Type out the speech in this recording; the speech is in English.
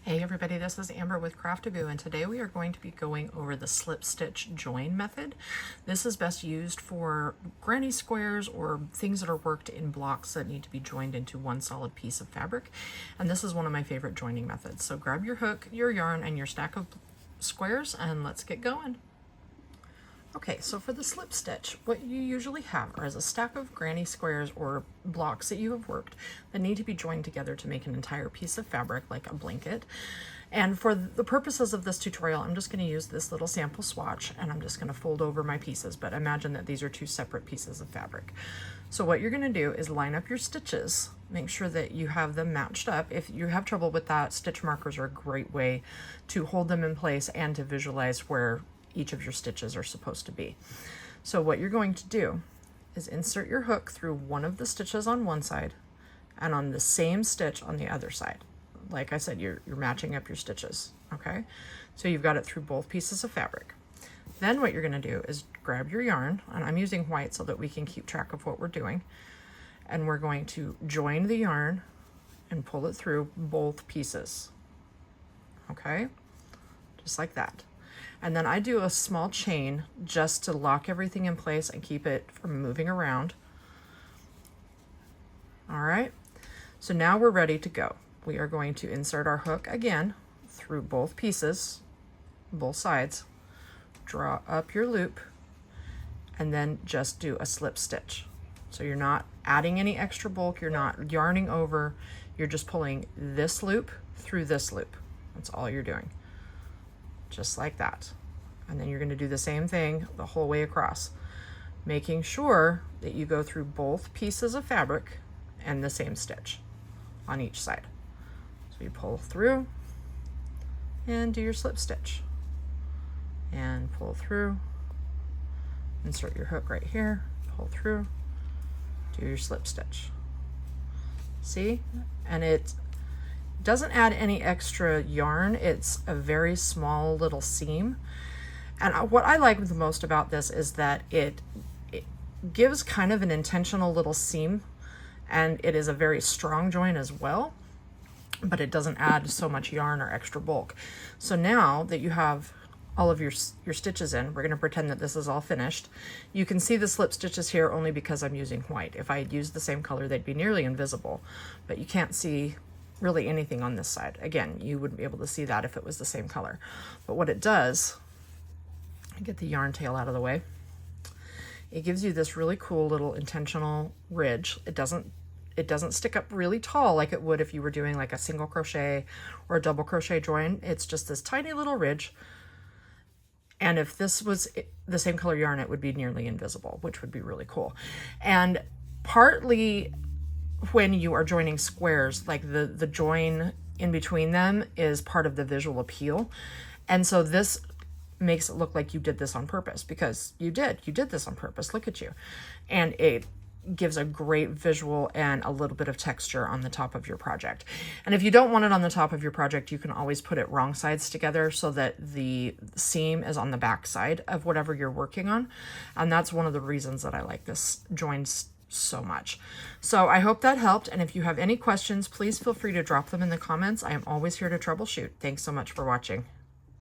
Hey everybody, this is Amber with Craft-A-Goo, and today we are going to be going over the slip stitch join method. This is best used for granny squares or things that are worked in blocks that need to be joined into one solid piece of fabric. And this is one of my favorite joining methods. So grab your hook, your yarn, and your stack of squares, and let's get going. Okay, so for the slip stitch, what you usually have is a stack of granny squares or blocks that you have worked that need to be joined together to make an entire piece of fabric, like a blanket. And for the purposes of this tutorial, I'm just going to use this little sample swatch, and I'm just going to fold over my pieces, but imagine that these are two separate pieces of fabric. So what you're going to do is line up your stitches, make sure that you have them matched up. If you have trouble with that, stitch markers are a great way to hold them in place and to visualize where each of your stitches are supposed to be. So what you're going to do is insert your hook through one of the stitches on one side and on the same stitch on the other side. Like I said, you're matching up your stitches, okay? So you've got it through both pieces of fabric. Then what you're gonna do is grab your yarn, and I'm using white so that we can keep track of what we're doing, and we're going to join the yarn and pull it through both pieces, okay? Just like that. And then I do a small chain just to lock everything in place and keep it from moving around. All right, so now we're ready to go. We are going to insert our hook again through both pieces, both sides, draw up your loop, and then just do a slip stitch. So you're not adding any extra bulk, you're not yarning over, you're just pulling this loop through this loop. That's all you're doing. Just like that. And then you're going to do the same thing the whole way across, making sure that you go through both pieces of fabric and the same stitch on each side. So you pull through and do your slip stitch and pull through, insert your hook right here, pull through, do your slip stitch. See? And it doesn't add any extra yarn. It's a very small little seam. And what I like the most about this is that it gives kind of an intentional little seam, and it is a very strong join as well, but it doesn't add so much yarn or extra bulk. So now that you have all of your stitches in, we're going to pretend that this is all finished. You can see the slip stitches here only because I'm using white. If I had used the same color, they'd be nearly invisible, but you can't see really anything on this side. Again, you wouldn't be able to see that if it was the same color. But what it does, get the yarn tail out of the way, it gives you this really cool little intentional ridge. It doesn't stick up really tall like it would if you were doing like a single crochet or a double crochet join. It's just this tiny little ridge. And if this was the same color yarn, it would be nearly invisible, which would be really cool. And partly when you are joining squares, like the join in between them is part of the visual appeal. And so this makes it look like you did this on purpose, because you did this on purpose. Look at you. And it gives a great visual and a little bit of texture on the top of your project. And if you don't want it on the top of your project, you can always put it wrong sides together so that the seam is on the back side of whatever you're working on. And that's one of the reasons that I like this join so much. So I hope that helped. And if you have any questions, please feel free to drop them in the comments. I am always here to troubleshoot. Thanks so much for watching.